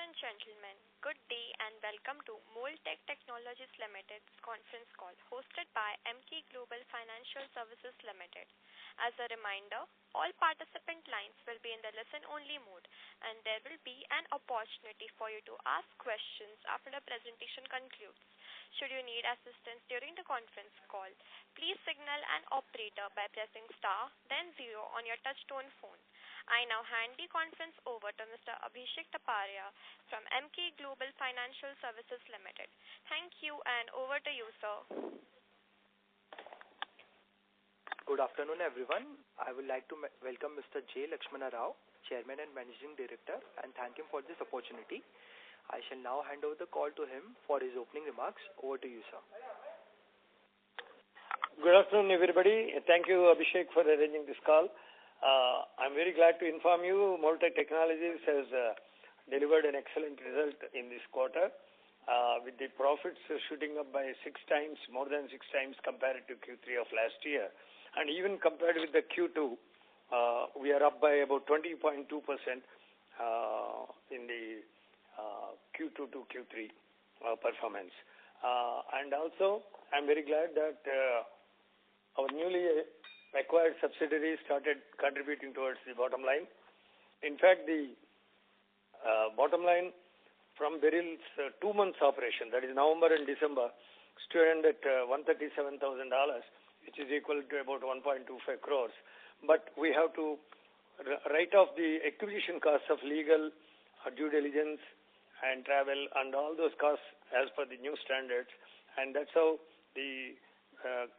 and gentlemen, good day and welcome to Mold-Tek Technologies Limited's conference call hosted by Emkay Global Financial Services Limited. As a reminder, all participant lines will be in the listen-only mode and there will be an opportunity for you to ask questions after the presentation concludes. Should you need assistance during the conference call, please signal an operator by pressing star then 0 on your touch-tone phone. I now hand the conference over to Mr. Abhishek Taparia from Emkay Global Financial Services Limited. Thank you and over to you, sir. Good afternoon, everyone. I would like to welcome Mr. J. Lakshmana Rao, Chairman and Managing Director, and thank him for this opportunity. I shall now hand over the call to him for his opening remarks. Over to you, sir. Good afternoon, everybody. Thank you, Abhishek, for arranging this call. I'm very glad to inform you Mold-Tek Technologies has delivered an excellent result in this quarter with the profits shooting up by 6 times, more than 6 times compared to Q3 of last year. And even compared with the Q2, we are up by about 20.2% in the Q2 to Q3 performance. And also, I'm very glad that our newly acquired subsidiaries started contributing towards the bottom line. In fact, the bottom line from Beryl's 2 months operation, that is November and December, stood at $137,000, which is equal to about 1.25 crores. But we have to write off the acquisition costs of legal, due diligence, and travel, and all those costs as per the new standards. And that's how the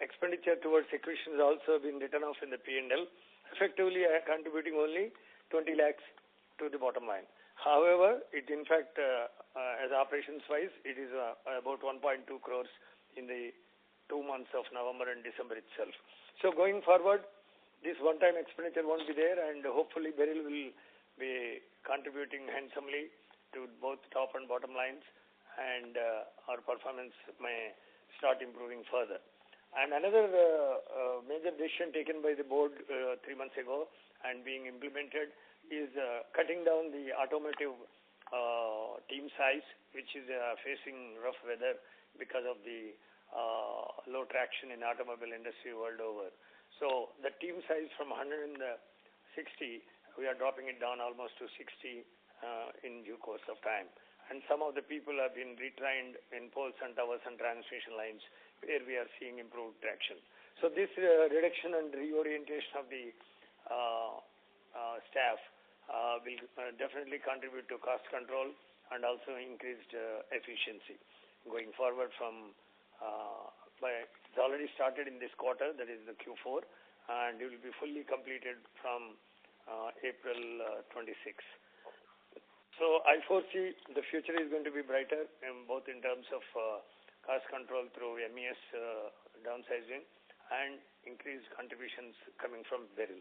expenditure towards acquisition has also been written off in the P&L, effectively contributing only 20 lakhs to the bottom line. However, it in fact, as operations-wise, it is about 1.2 crores in the 2 months of November and December itself. So going forward, this one-time expenditure won't be there, and hopefully Beryl will be contributing handsomely to both top and bottom lines, and our performance may start improving further. And another major decision taken by the board 3 months ago and being implemented is cutting down the automotive team size, which is facing rough weather because of the low traction in automobile industry world over. So the team size from 160, we are dropping it down almost to 60 in due course of time. And some of the people have been retrained in poles and towers and transmission lines where we are seeing improved traction. So this reduction and reorientation of the staff will definitely contribute to cost control and also increased efficiency going forward from it's already started in this quarter, that is the Q4, and it will be fully completed from April 26. So I foresee the future is going to be brighter both in terms of cost control through MES downsizing and increased contributions coming from Beryl.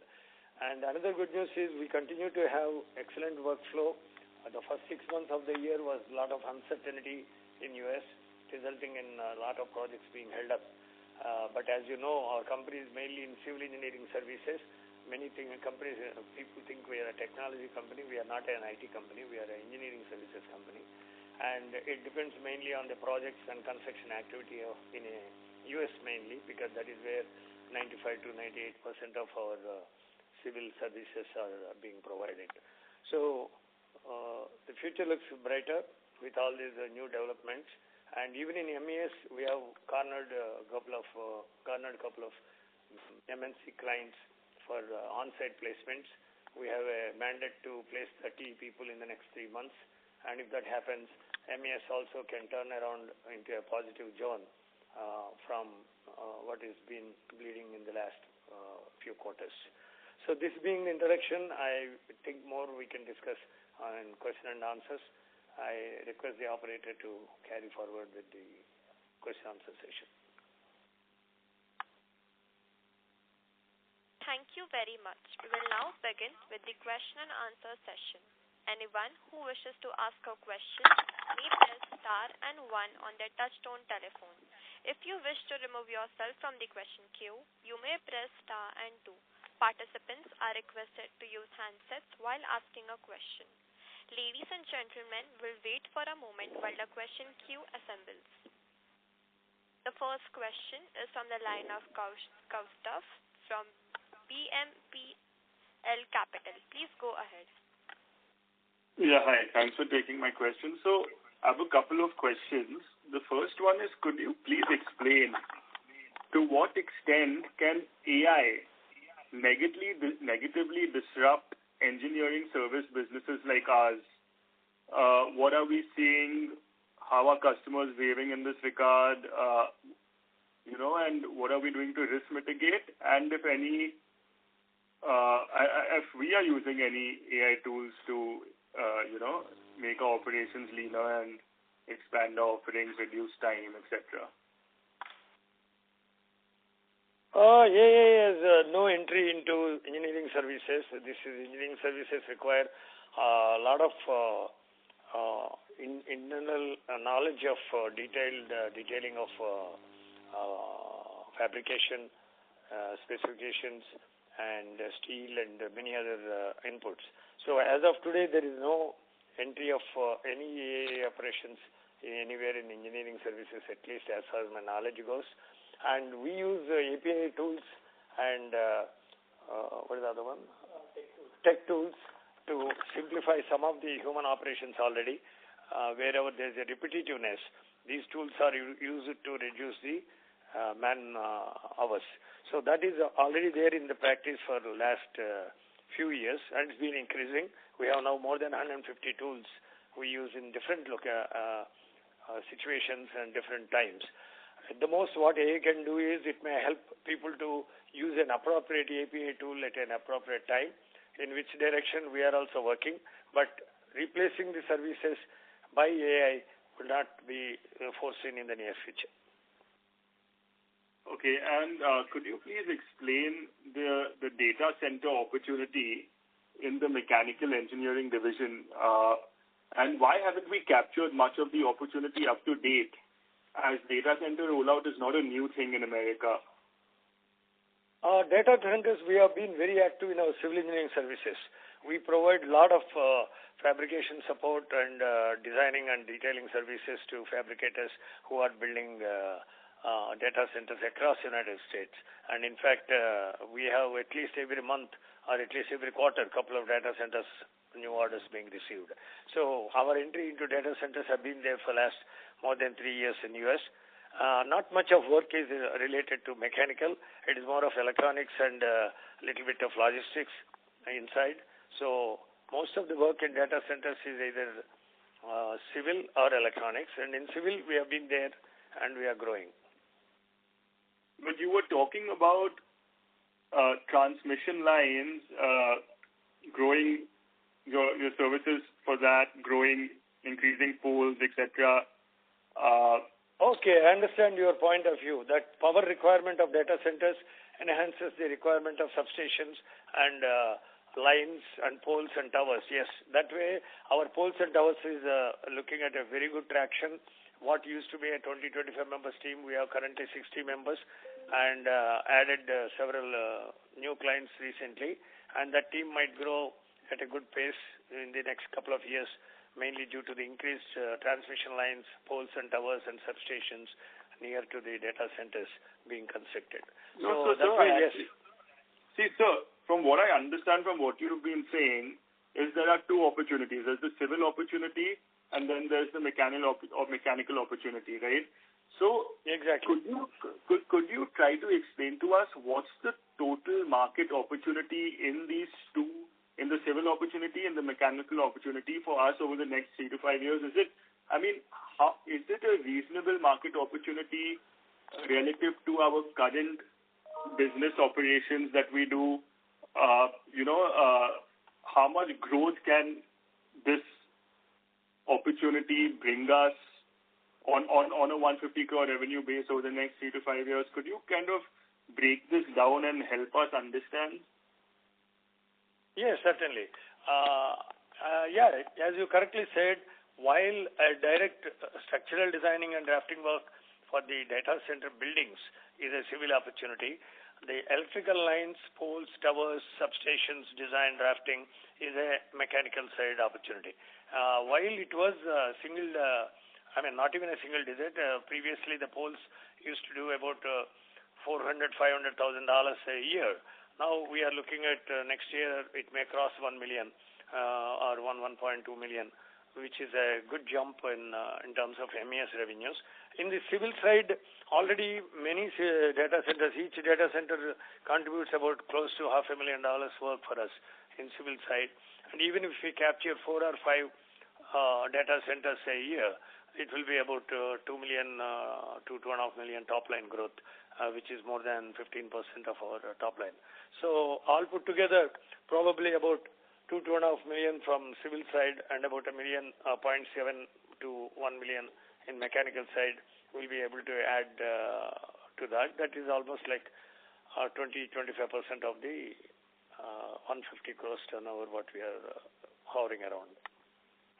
And another good news is we continue to have excellent workflow. The first 6 months of the year was a lot of uncertainty in US, resulting in a lot of projects being held up. But as you know, our company is mainly in civil engineering services. Many companies, people think we are a technology company. We are not an IT company. We are an engineering services company. And it depends mainly on the projects and construction activity in US mainly, because that is where 95 to 98% of our civil services are being provided. So the future looks brighter with all these new developments. And even in MES, we have cornered a couple of MNC clients for on-site placements. We have a mandate to place 30 people in the next 3 months. And if that happens, MES also can turn around into a positive zone from what has been bleeding in the last few quarters. So this being the introduction, I think more we can discuss in question and answers. I request the operator to carry forward with the question and answer session. Thank you very much. We will now begin with the question and answer session. Anyone who wishes to ask a question may press star and 1 on their touch-tone telephone. If you wish to remove yourself from the question queue, you may press star and 2. Participants are requested to use handsets while asking a question. Ladies and gentlemen, we'll wait for a moment while the question queue assembles. The first question is from the line of Kaustav from BMPL Capital. Please go ahead. Yeah, hi. Thanks for taking my question. So I have a couple of questions. The first one is, could you please explain to what extent can AI negatively disrupt engineering service businesses like ours? What are we seeing? How are customers behaving in this regard? And what are we doing to risk mitigate? And if any, if we are using any AI tools to, make our operations leaner and expand our offerings, reduce time, etc. AI has no entry into engineering services. Engineering services require a lot of internal knowledge of detailing of fabrication specifications and steel and many other inputs. So as of today, there is no entry of any AI operations anywhere in engineering services, at least as far as my knowledge goes. And we use API tools and what is the other one? Tech tools to simplify some of the human operations already. Wherever there is a repetitiveness, these tools are used to reduce the man hours. So that is already there in the practice for the last few years, and it's been increasing. We have now more than 150 tools we use in different situations and different times. At the most, what AI can do is it may help people to use an appropriate API tool at an appropriate time, in which direction we are also working. But replacing the services by AI will not be foreseen in the near future. Okay, and could you please explain the data center opportunity in the mechanical engineering division, and why haven't we captured much of the opportunity up to date, as data center rollout is not a new thing in America? Data centers, we have been very active in our civil engineering services. We provide a lot of fabrication support and designing and detailing services to fabricators who are building data centers across the United States. And in fact, we have at least every month or at least every quarter, a couple of data centers, new orders being received. So our entry into data centers have been there for last more than 3 years in U.S. Not much of work is related to mechanical. It is more of electronics and a little bit of logistics inside. So most of the work in data centers is either civil or electronics. And in civil, we have been there and we are growing. But you were talking about transmission lines, growing your services for that, growing, increasing poles, etc. Okay, I understand your point of view. That power requirement of data centers enhances the requirement of substations and lines and poles and towers. Yes, that way our poles and towers is looking at a very good traction. What used to be a 20-25 members team, we have currently 60 members and added several new clients recently. And that team might grow at a good pace in the next couple of years, mainly due to the increased transmission lines, poles and towers and substations near to the data centers being constructed. No, so yes. See, sir, from what I understand from what you've been saying, is there are two opportunities. There's the civil opportunity, and then there's the mechanical opportunity, right? So, exactly. Could you try to explain to us what's the total market opportunity in these two, in the civil opportunity and the mechanical opportunity for us over the next 3 to 5 years? Is it a reasonable market opportunity relative to our current business operations that we do? How much growth can this opportunity bring us on a 150 crore revenue base over the next 3 to 5 years? Could you kind of break this down and help us understand? Yes, certainly. As you correctly said, while direct structural designing and drafting work for the data center buildings is a civil opportunity, The electrical lines, poles, towers, substations, design, drafting is a mechanical side opportunity. While it was not even a single digit. Previously, the poles used to do about $400,000, $500,000 a year. Now we are looking at next year it may cross 1 million or 1.2 million, which is a good jump in terms of MES revenues. In the civil side, already many data centers, each data center contributes about close to $500,000 work for us in civil side. And even if we capture 4 or 5 data centers a year, it will be about 2 million to 2.5 million top line growth, which is more than 15% of our top line. So all put together, probably about 2.5 million from civil side and about 1.7 million to 1 million in mechanical side will be able to add to that. That is almost like 20-25% of the 150 crores turnover what we are hovering around.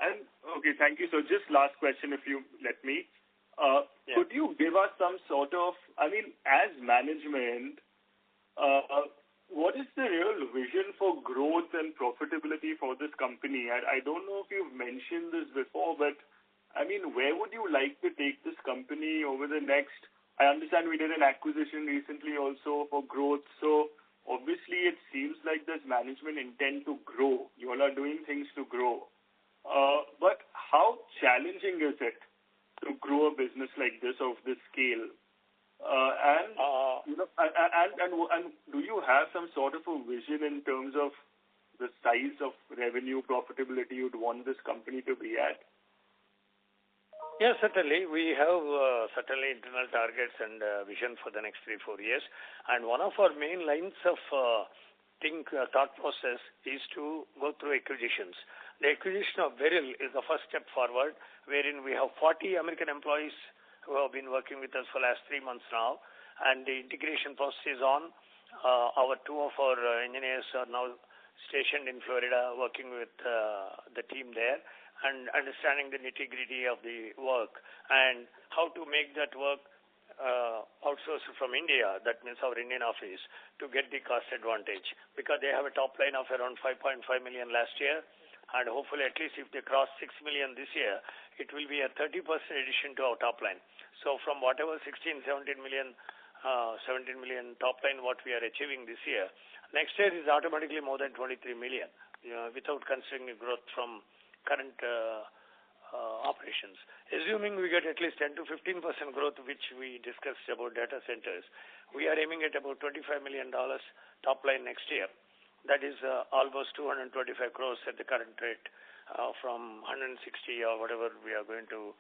And okay, thank you. So just last question, if you let me. Could you give us some sort of, as management, what is the real vision for growth and profitability for this company? I don't know if you've mentioned this before, but where would you like to take this company over the next? I understand we did an acquisition recently also for growth. So obviously it seems like this management intend to grow. You all are doing things to grow. But how challenging is it to grow a business like this of this scale? And do you have some sort of a vision in terms of the size of revenue profitability you'd want this company to be at? Yes, certainly. We have certainly internal targets and vision for the next 3-4 years. And one of our main lines of thought process is to go through acquisitions. The acquisition of Beryl is the first step forward, wherein we have 40 American employees who have been working with us for the last 3 months now, and the integration process is on. Two of our engineers are now stationed in Florida working with the team there and understanding the nitty-gritty of the work and how to make that work outsourced from India, that means our Indian office, to get the cost advantage, because they have a top line of around 5.5 million last year, and hopefully at least if they cross 6 million this year, it will be a 30% addition to our top line. So from whatever 17 million top line what we are achieving this year, next year is automatically more than 23 million, without considering the growth from current operations. Assuming we get at least 10 to 15% growth, which we discussed about data centers, we are aiming at about $25 million top line next year. That is almost 225 crores at the current rate from 160 or whatever we are going to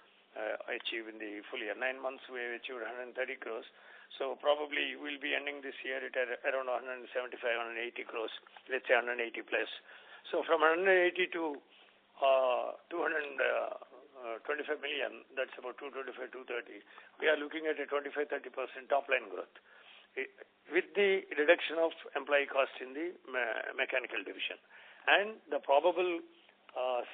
achieve in the full year. 9 months we have achieved 130 crores. So probably we'll be ending this year at around 175, 180 crores, let's say 180 plus. So from 180 to 225 million, that's about 225, 230. We are looking at a 25-30% top line growth with the reduction of employee cost in the mechanical division. And the probable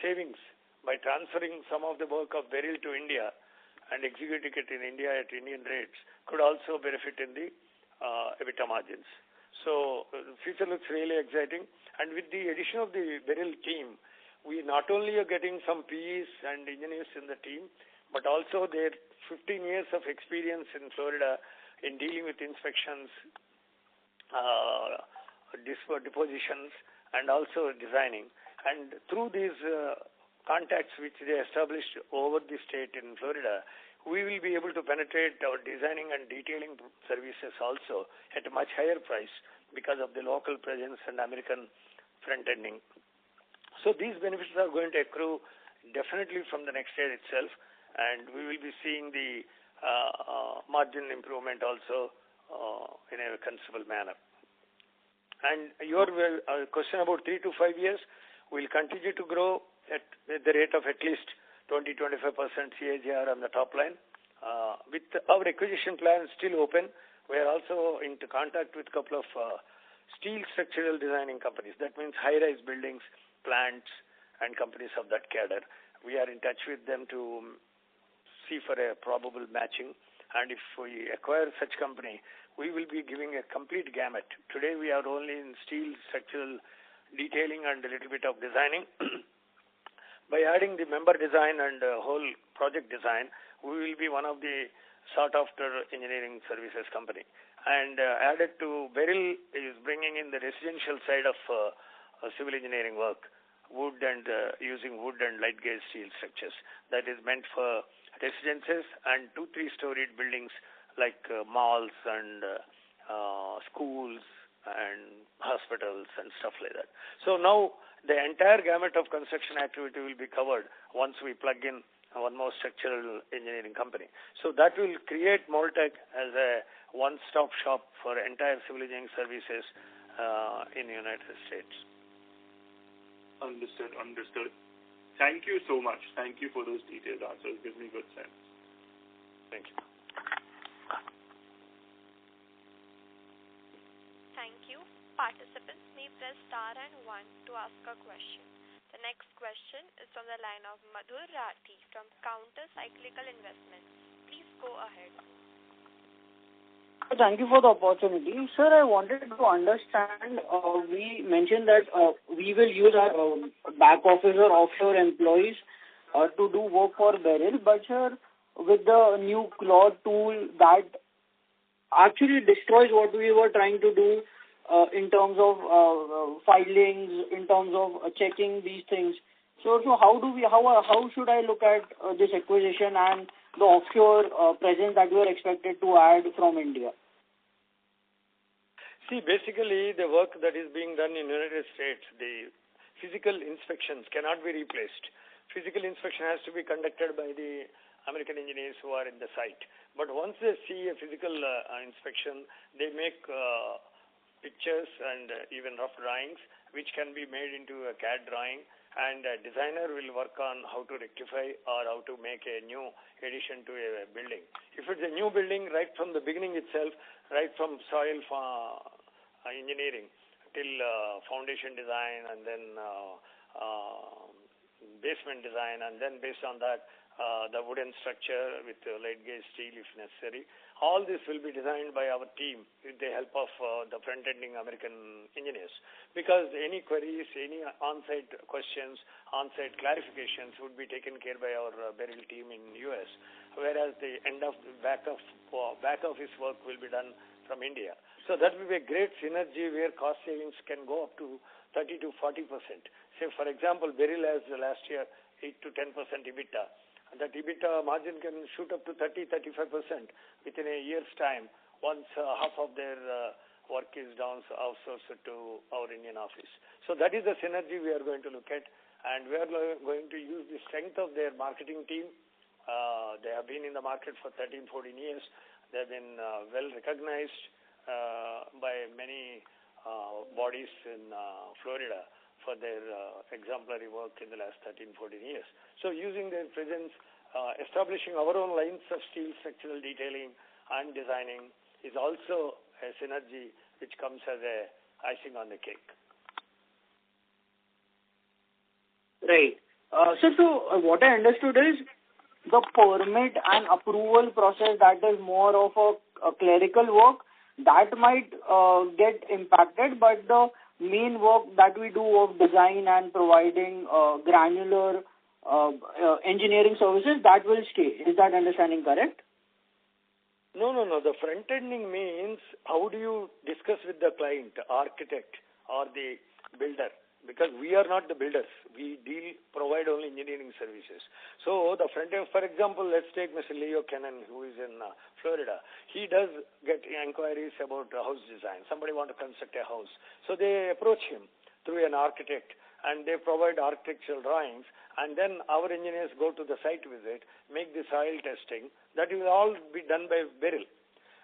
savings by transferring some of the work of Beryl to India and executing it in India at Indian rates could also benefit in the EBITDA margins. So the future looks really exciting. And with the addition of the Beryl team, we not only are getting some PEs and engineers in the team, but also their 15 years of experience in Florida in dealing with inspections, depositions, and also designing. And through these contacts which they established over the state in Florida, we will be able to penetrate our designing and detailing services also at a much higher price because of the local presence and American front-ending. So these benefits are going to accrue definitely from the next year itself, and we will be seeing the margin improvement also in a considerable manner. And your question about 3 to 5 years, we'll continue to grow at the rate of at least 20-25% CAGR on the top line. With our acquisition plan still open, we are also in contact with a couple of steel structural designing companies. That means high-rise buildings, plants, and companies of that cadre. We are in touch with them to see for a probable matching. And if we acquire such company, we will be giving a complete gamut. Today we are only in steel structural detailing and a little bit of designing. By adding the member design and whole project design, we will be one of the sought-after engineering services company. And added to Beryl is bringing in the residential side of civil engineering work, wood and using wood and light gauge steel structures. That is meant for residences and 2-3 storied buildings like malls and schools and hospitals and stuff like that. So now the entire gamut of construction activity will be covered once we plug in one more structural engineering company. So that will create Mold-Tek as a one-stop shop for entire civil engineering services in the United States. Understood. Thank you so much. Thank you for those detailed answers. Gives me good sense. Thank you. Thank you. Participants may press star and 1 to ask a question. The next question is from the line of Madhur Rathi from Counter Cyclical Investments. Please go ahead. Thank you for the opportunity. Sir, I wanted to understand, we mentioned that we will use our back office or offshore employees to do work for Beryl, but sir, with the new cloud tool that actually destroys what we were trying to do in terms of filings, in terms of checking these things. So how should I look at this acquisition and the offshore presence that we are expected to add from India? See, basically the work that is being done in the United States, the physical inspections cannot be replaced. Physical inspection has to be conducted by the American engineers who are in the site. But once they see a physical inspection, they make pictures and even rough drawings, which can be made into a CAD drawing, and a designer will work on how to rectify or how to make a new addition to a building. If it's a new building, right from the beginning itself, right from soil engineering till foundation design and then basement design, and then based on that, the wooden structure with light gauge steel if necessary. All this will be designed by our team with the help of the front-ending American engineers, because any queries, any on-site questions, on-site clarifications would be taken care by our Beryl team in US, whereas the back office work will be done from India. So that will be a great synergy where cost savings can go up to 30 to 40%. Say, for example, Beryl has last year 8 to 10% EBITDA. That EBITDA margin can shoot up to 30-35% within a year's time once half of their work is outsourced to our Indian office. So that is the synergy we are going to look at, and we are going to use the strength of their marketing team. They have been in the market for 13-14 years. They have been well recognized by many bodies in Florida for their exemplary work in the last 13-14 years. So using their presence, establishing our own lines of steel structural detailing and designing is also a synergy which comes as a icing on the cake. Right. So what I understood is the permit and approval process that is more of a clerical work that might get impacted, but the main work that we do of design and providing granular engineering services, that will stay. Is that understanding correct? No. The front-ending means how do you discuss with the client, architect or the builder? Because we are not the builders. We provide only engineering services. So the front end, for example, let's take Mr. Leo Cannon, who is in Florida. He does get inquiries about house design. Somebody want to construct a house. So they approach him through an architect, and they provide architectural drawings, and then our engineers go to the site visit, make the soil testing. That will all be done by Beryl.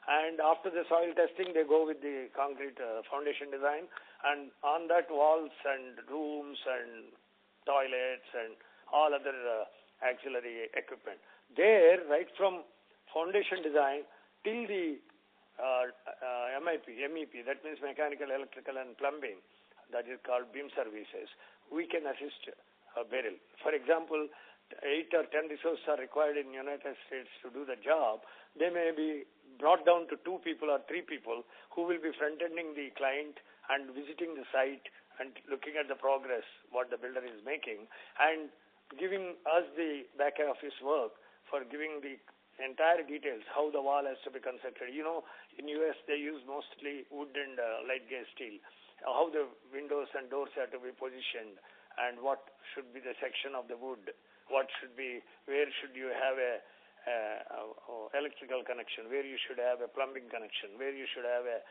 And after the soil testing, they go with the concrete foundation design, and on that walls and rooms and toilets and all other auxiliary equipment. There, right from foundation design till the MEP, that means mechanical, electrical and plumbing, that is called beam services, we can assist Beryl. For example, 8 or 10 resources are required in the United States to do the job, they may be brought down to 2 people or 3 people who will be front-ending the client and visiting the site and looking at the progress, what the builder is making, and giving us the back office work for giving the entire details, how the wall has to be constructed. You know, in US they use mostly wood and light gauge steel, how the windows and doors have to be positioned, and what should be the section of the wood, what should be, where should you have a electrical connection, where you should have a plumbing connection, where you should have a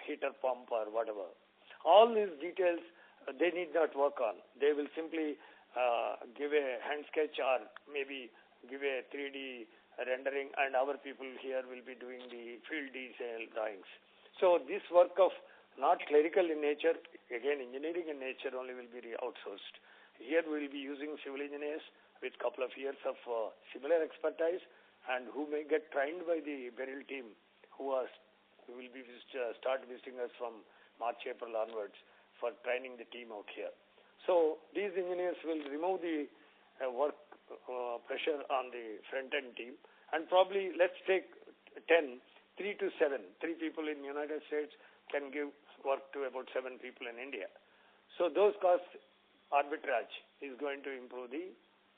heater pump or whatever. All these details they need not work on. They will simply give a hand sketch or maybe give a 3D rendering, and our people here will be doing the field detail drawings. So this work of not clerical in nature, again engineering in nature only will be outsourced. Here we will be using civil engineers with a couple of years of similar expertise and who may get trained by the Beryl team who will be start visiting us from March, April onwards for training the team out here. So these engineers will remove the work pressure on the front-end team, and probably let's take 3 to 7. 3 people in the United States can give work to about 7 people in India. So those cost arbitrage is going to improve the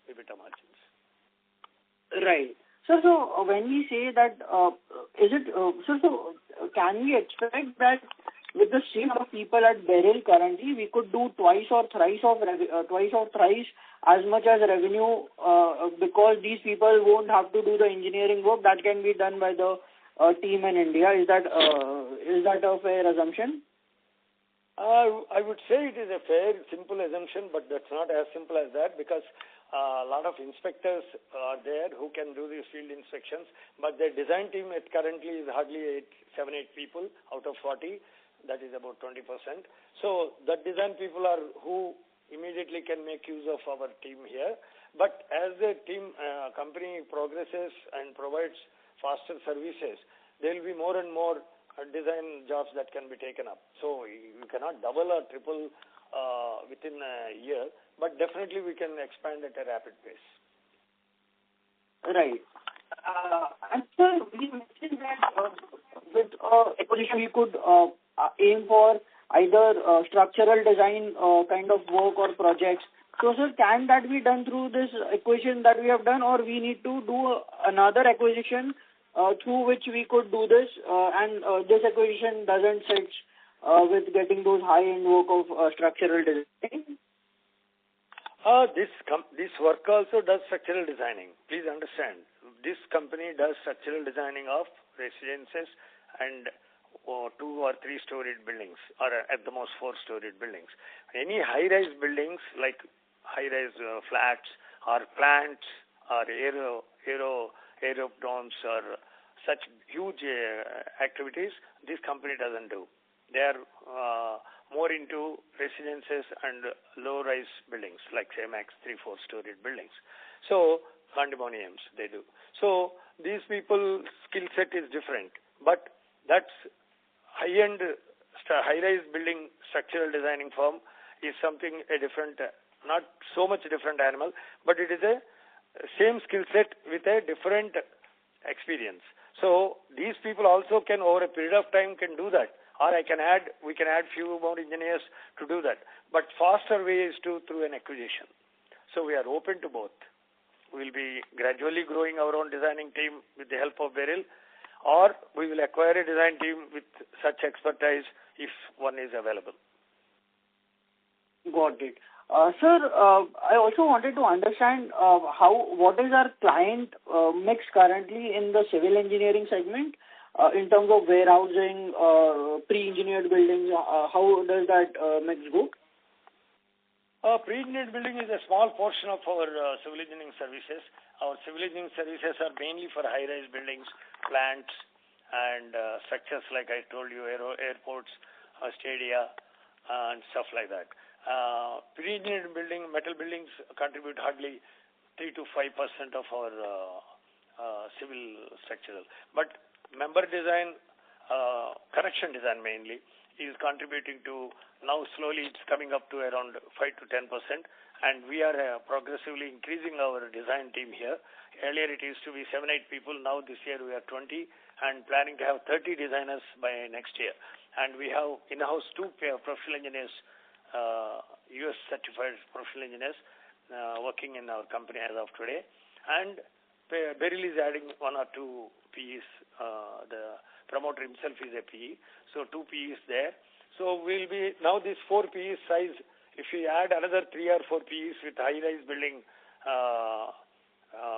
EBITDA margins. Right. So when we say that, can we expect that with the same number of people at Beryl currently, we could do twice or thrice as much as revenue because these people won't have to do the engineering work that can be done by the team in India? Is that a fair assumption? I would say it is a fair, simple assumption, but that's not as simple as that because a lot of inspectors are there who can do these field inspections, but the design team currently is hardly 7-8 people out of 40. That is about 20%. So the design people are who immediately can make use of our team here. But as the team company progresses and provides faster services, there will be more and more design jobs that can be taken up. So you cannot double or triple within a year, but definitely we can expand at a rapid pace. Right. And sir, we mentioned that with acquisition we could aim for either structural design kind of work or projects. So sir, can that be done through this acquisition that we have done, or we need to do another acquisition through which we could do this, and this acquisition doesn't sit with getting those high-end work of structural design? This work also does structural designing. Please understand, this company does structural designing of residences and 2 or 3 storied buildings, or at the most 4 storied buildings. Any high-rise buildings like high-rise flats or plants or aeroplanes or such huge activities, this company doesn't do. They are more into residences and low-rise buildings like say max 3-4 storied buildings. So condominiums they do. So these people skill set is different, but that's high-end high-rise building structural designing firm is something a different, not so much different animal, but it is a same skill set with a different experience. So these people also can over a period of time can do that, or we can add few more engineers to do that. But faster way is through an acquisition. So we are open to both. We will be gradually growing our own designing team with the help of Beryl, or we will acquire a design team with such expertise if one is available. Got it. Sir, I also wanted to understand what is our client mix currently in the civil engineering segment in terms of warehousing, pre-engineered buildings. How does that mix go? Pre-engineered building is a small portion of our civil engineering services. Our civil engineering services are mainly for high-rise buildings, plants, and structures like I told you, airports, stadia, and stuff like that. Pre-engineered building, metal buildings contribute hardly 3 to 5% of our civil structural. But member design, connection design mainly, is contributing to, now slowly it's coming up to around 5 to 10%, and we are progressively increasing our design team here. Earlier it used to be 7-8 people. Now this year we are 20 and planning to have 30 designers by next year. And we have in-house 2 professional engineers, US certified professional engineers working in our company as of today. And Beryl is adding 1 or 2 PEs. The promoter himself is a PE, so 2 PEs there. So we'll be now this 4 PEs size. If we add another 3 or 4 PEs with high-rise building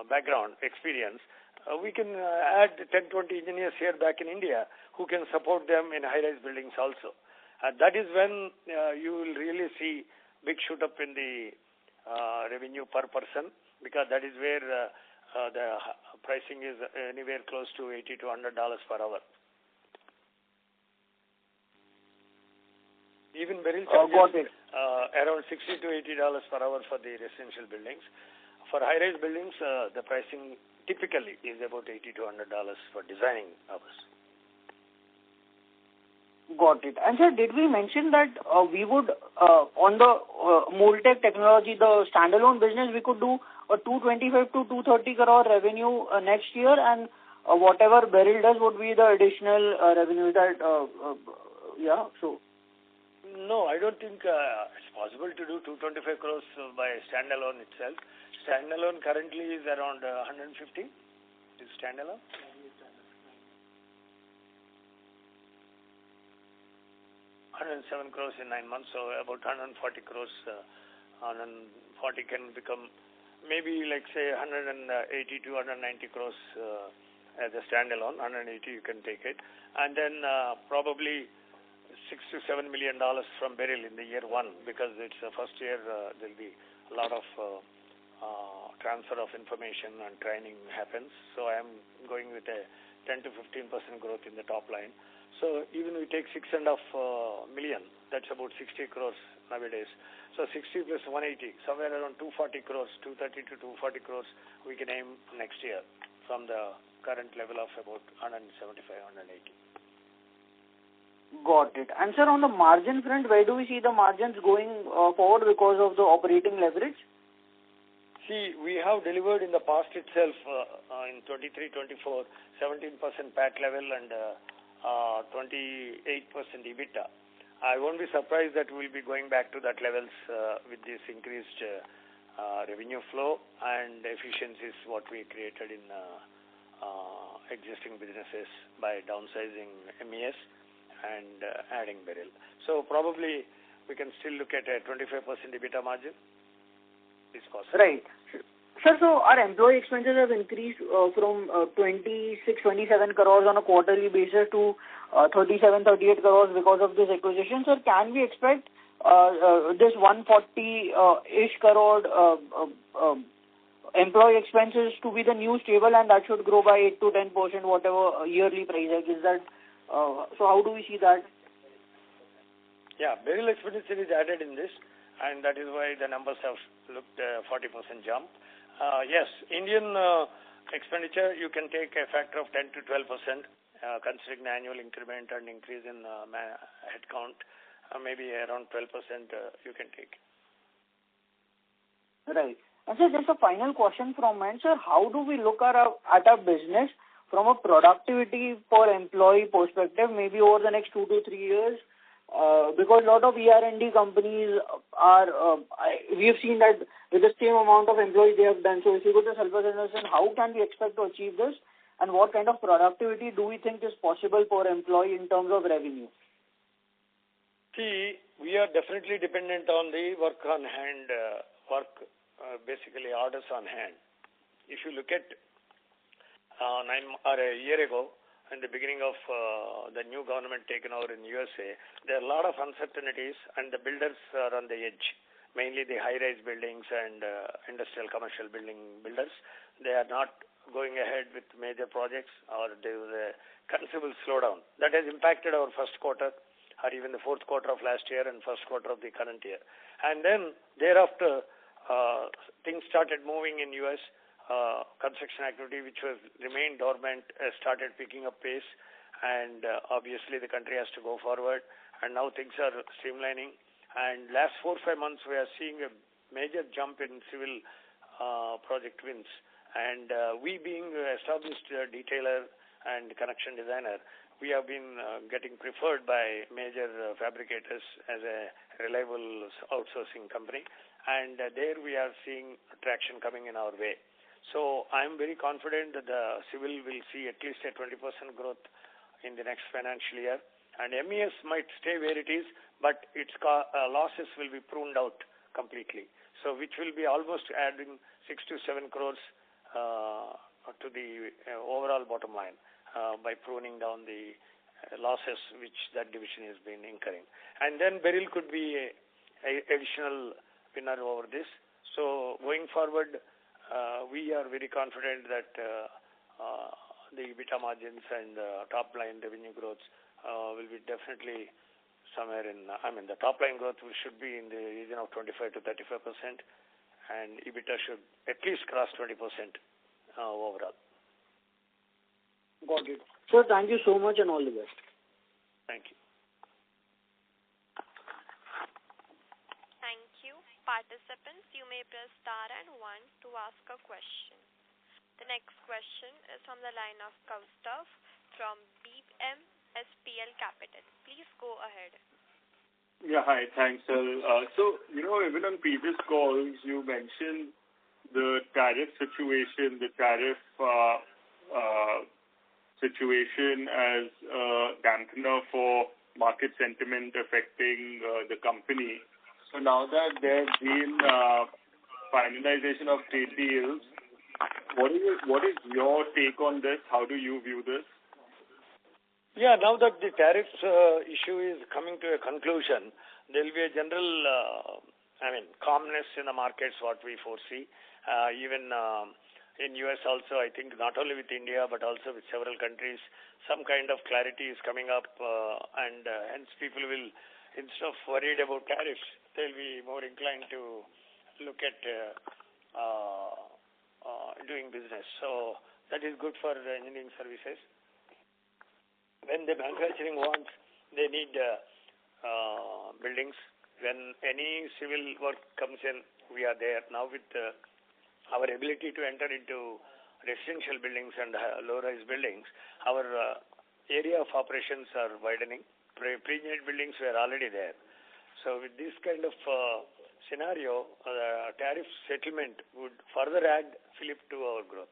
background experience, we can add 10-20 engineers here back in India who can support them in high-rise buildings also. That is when you will really see big shoot up in the revenue per person, because that is where the pricing is anywhere close to $80 to $100 per hour. Even Beryl charges around $60 to $80 per hour for the residential buildings. For high-rise buildings, the pricing typically is about $80 to $100 for designing hours. Got it. And sir, did we mention that we would, on the Mold-Tek technology, the standalone business, we could do a 225 to 230 crore revenue next year, and whatever Beryl does would be the additional revenue that, so. No, I don't think it's possible to do 225 crores by standalone itself. Standalone currently is around 150. Is standalone? 107 crores in 9 months, so about 140 crores. 140 can become maybe like say 180 to 190 crores as a standalone. 180 you can take it, and then probably $6 to $7 million from Beryl in the year 1, because it's the first year. There'll be a lot of transfer of information and training happens. So I am going with a 10 to 15% growth in the top line. So even we take $6.5 million, that's about 60 crores nowadays. So 60 plus 180, somewhere around 240 crores, 230 to 240 crores we can aim next year from the current level of about 175, 180. Got it. And sir, on the margin front, where do we see the margins going forward because of the operating leverage? See, we have delivered in the past itself in 23-24, 17% PAT level and 28% EBITDA. I won't be surprised that we'll be going back to that levels with this increased revenue flow and efficiencies what we created in existing businesses by downsizing MES and adding Beryl. So probably we can still look at a 25% EBITDA margin. Is possible. Right. Sir, so our employee expenses have increased from 26-27 crores on a quarterly basis to 37-38 crores because of this acquisition. Sir, can we expect this 140-ish crore employee expenses to be the new stable, and that should grow by 8 to 10% whatever yearly price hike is that? So how do we see that? Yeah, Beryl expenditure is added in this, and that is why the numbers have looked 40% jump. Yes, Indian expenditure, you can take a factor of 10 to 12%, considering the annual increment and increase in headcount, maybe around 12% you can take. Right. And sir, just a final question from me, sir. How do we look at our business from a productivity per employee perspective, maybe over the next 2 to 3 years? Because a lot of ER&D companies are, we have seen that with the same amount of employees they have done. So if you could just help us understand, how can we expect to achieve this, and what kind of productivity do we think is possible per employee in terms of revenue? See, we are definitely dependent on the work on hand, basically orders on hand. If you look at a year ago, in the beginning of the new government taken over in USA, there are a lot of uncertainties, and the builders are on the edge, mainly the high-rise buildings and industrial commercial building builders. They are not going ahead with major projects, or there was a considerable slowdown. That has impacted our first quarter, or even the fourth quarter of last year and first quarter of the current year. And then thereafter, things started moving in US. Construction activity, which was remained dormant, started picking up pace, and obviously the country has to go forward, and now things are streamlining. And last 4 or 5 months we are seeing a major jump in civil project wins. And we being established detailer and connection designer, we have been getting preferred by major fabricators as a reliable outsourcing company. And there we are seeing traction coming in our way. So I'm very confident that the civil will see at least a 20% growth in the next financial year. And MES might stay where it is, but its losses will be pruned out completely. So which will be almost adding 6 to 7 crores to the overall bottom line by pruning down the losses which that division has been incurring. And then Beryl could be a additional winner over this. So going forward, we are very confident that the EBITDA margins and top line revenue growth will be definitely somewhere in, the top line growth should be in the region of 25 to 35%, and EBITDA should at least cross 20% overall. Got it. Sir, thank you so much and all the best. Thank you. Thank you. Participants, you may press star and 1 to ask a question. The next question is from the line of Kaustav from BMSPL Capital. Please go ahead. Yeah, hi. Thanks, sir. So, even on previous calls, you mentioned the tariff situation, situation as a dampener for market sentiment affecting the company. So now that there's been finalization of trade deals, what is your take on this? How do you view this? Yeah, now that the tariff issue is coming to a conclusion, there will be a general, calmness in the markets, what we foresee. Even in US also, I think not only with India, but also with several countries, some kind of clarity is coming up, and hence people will, instead of worried about tariffs, they'll be more inclined to look at doing business. So that is good for engineering services. When the manufacturing wants, they need buildings. When any civil work comes in, we are there. Now with our ability to enter into residential buildings and low-rise buildings, our area of operations are widening. Pre-engineered buildings were already there. So with this kind of scenario, tariff settlement would further add fillip to our growth,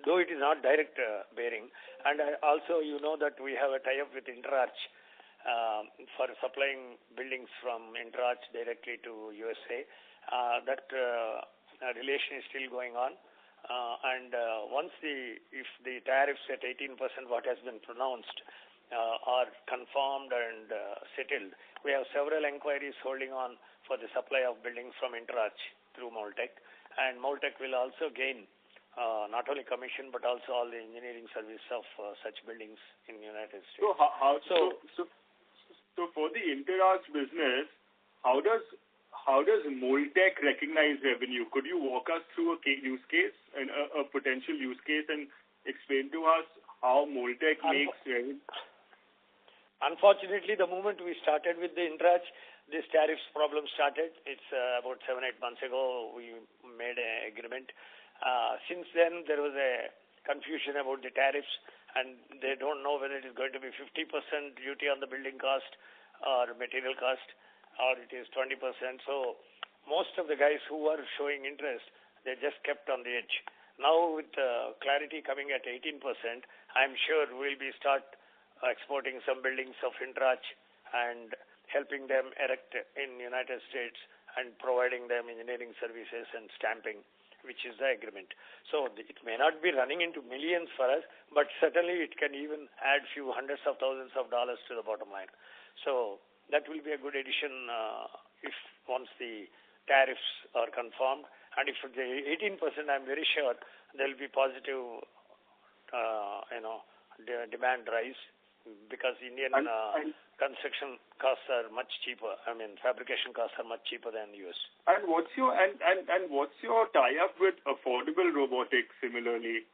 though it is not direct bearing. And also, that we have a tie-up with Interarch for supplying buildings from Interarch directly to USA. That relation is still going on. And if the tariffs at 18%, what has been pronounced, are confirmed and settled, we have several inquiries holding on for the supply of buildings from Interarch through Mold-Tek. And Mold-Tek will also gain not only commission, but also all the engineering service of such buildings in the United States. So for the Interarch business, how does Mold-Tek recognize revenue? Could you walk us through a use case and a potential use case and explain to us how Mold-Tek makes revenue? Unfortunately, the moment we started with the Interarch, this tariffs problem started. It's about 7-8 months ago we made an agreement. Since then, there was a confusion about the tariffs, and they don't know whether it is going to be 50% duty on the building cost or material cost, or it is 20%. So most of the guys who were showing interest, they just kept on the edge. Now with clarity coming at 18%, I'm sure we'll be start exporting some buildings of Interarch and helping them erect in the United States and providing them engineering services and stamping, which is the agreement. So it may not be running into millions for us, but certainly it can even add few hundreds of thousands of dollars to the bottom line. So that will be a good addition if once the tariffs are confirmed. And if the 18%, I'm very sure there will be positive, demand rise, because Indian construction costs are much cheaper. Fabrication costs are much cheaper than US. And what's your tie-up with affordable robotics similarly?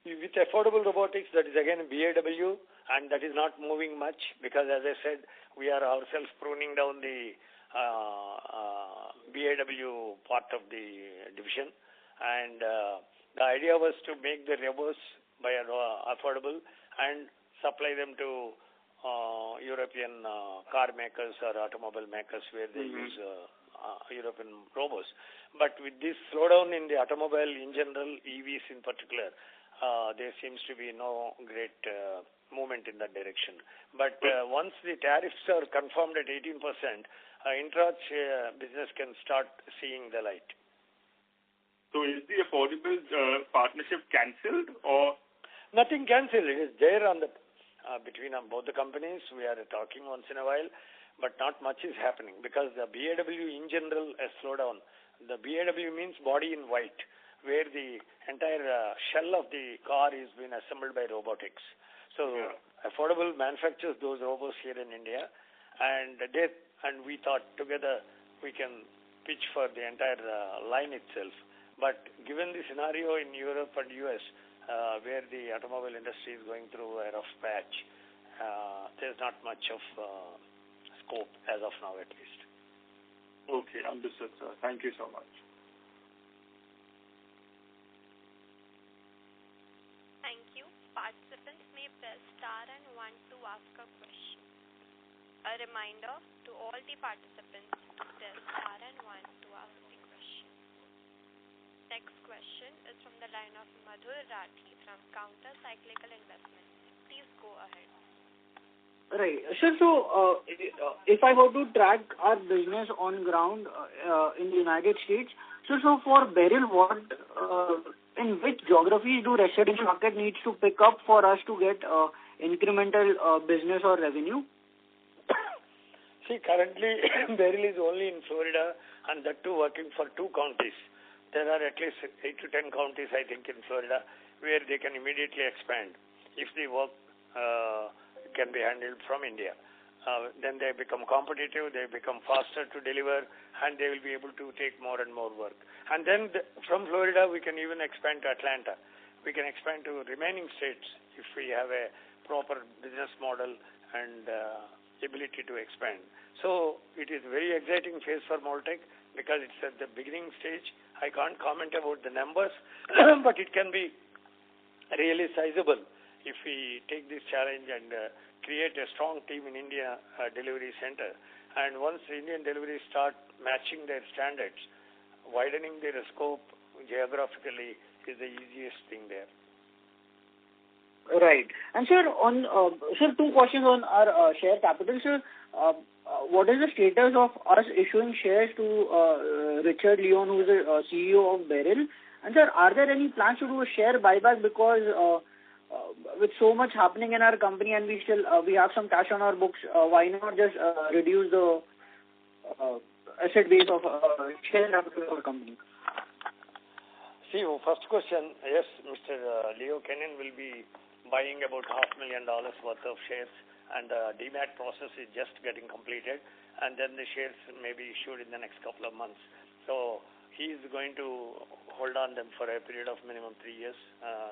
With affordable robotics, that is again BAW, and that is not moving much because, as I said, we are ourselves pruning down the BAW part of the division, and the idea was to make the robots affordable and supply them to European car makers or automobile makers where they use European robots. But with this slowdown in the automobile in general, EVs in particular, there seems to be no great movement in that direction. But once the tariffs are confirmed at 18%, Intraj business can start seeing the light. So is the affordable partnership cancelled or? Nothing cancelled. It is there on the between both the companies. We are talking once in a while, but not much is happening because the BAW in general has slowed down. The BAW means body in white, where the entire shell of the car is being assembled by robotics. So Affordable manufactures those robots here in India, and we thought together we can pitch for the entire line itself. But given the scenario in Europe and US, where the automobile industry is going through a rough patch, there's not much of scope as of now, at least. Okay, understood, sir. Thank you so much. Thank you. Participants may press star and 1 to ask a question. A reminder to all the participants to press star and 1 to ask the question. Next question is from the line of Madhur Rathi from Counter Cyclical Investments. Please go ahead. Right. Sir, so if I were to track our business on ground in the United States, so for Beryl, what in which geographies do residential market needs to pick up for us to get incremental business or revenue? See, currently Beryl is only in Florida, and that too working for 2 counties. There are at least 8 to 10 counties, I think, in Florida where they can immediately expand if the work can be handled from India. Then they become competitive, they become faster to deliver, and they will be able to take more and more work. And then from Florida, we can even expand to Atlanta. We can expand to remaining states if we have a proper business model and ability to expand. So it is a very exciting phase for Mold-Tek because it's at the beginning stage. I can't comment about the numbers, but it can be really sizable if we take this challenge and create a strong team in India delivery center. And once Indian deliveries start matching their standards, widening their scope geographically is the easiest thing there. Right. And sir, sir, 2 questions on our share capital, sir. What is the status of us issuing shares to Richard Leon, who is the CEO of Beryl? And sir, are there any plans to do a share buyback because with so much happening in our company and we have some cash on our books, why not just reduce the asset base of share capital of our company? See, first question, yes, Mr. Leo Kenyon will be buying about $500,000 worth of shares, and the DMAT process is just getting completed, and then the shares may be issued in the next couple of months. So he is going to hold on them for a period of minimum 3 years.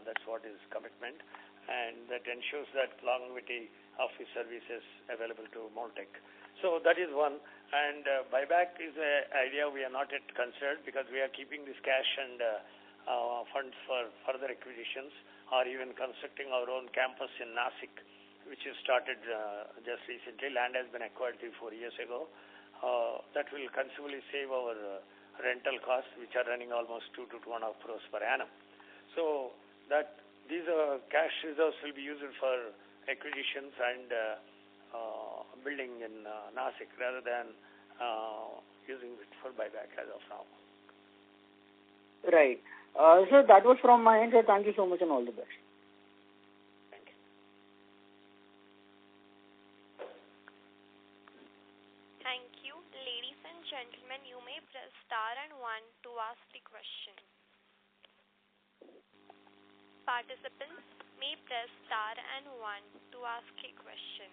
That's what his commitment, and that ensures that longevity of his services available to Mold-Tek. So that is one. And buyback is an idea we are not yet considered because we are keeping this cash and funds for further acquisitions, or even constructing our own campus in Nashik, which is started just recently. Land has been acquired 3-4 years ago. That will considerably save our rental costs, which are running almost 2 to 2.5 crores per annum. So that these cash reserves will be used for acquisitions and building in Nashik rather than using it for buyback as of now. Right. Sir, that was from my end, sir. Thank you so much and all the best. Thank you. Thank you. Ladies and gentlemen, you may press star and 1 to ask the question. Participants may press star and 1 to ask a question.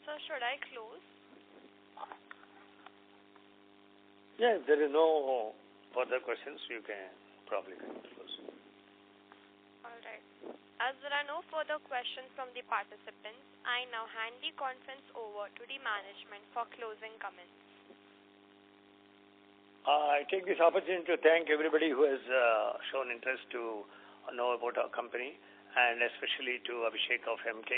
So should I close? Yeah, if there is no further questions, you can probably close. All right. As there are no further questions from the participants, I now hand the conference over to the management for closing comments. I take this opportunity to thank everybody who has shown interest to know about our company, and especially to Abhishek of MK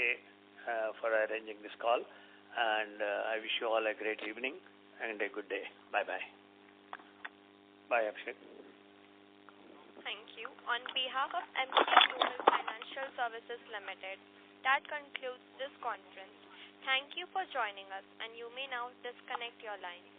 for arranging this call. And I wish you all a great evening and a good day. Bye-bye. Bye, Abhishek. Thank you. On behalf of MK Global Financial Services Limited, that concludes this conference. Thank you for joining us, and you may now disconnect your lines.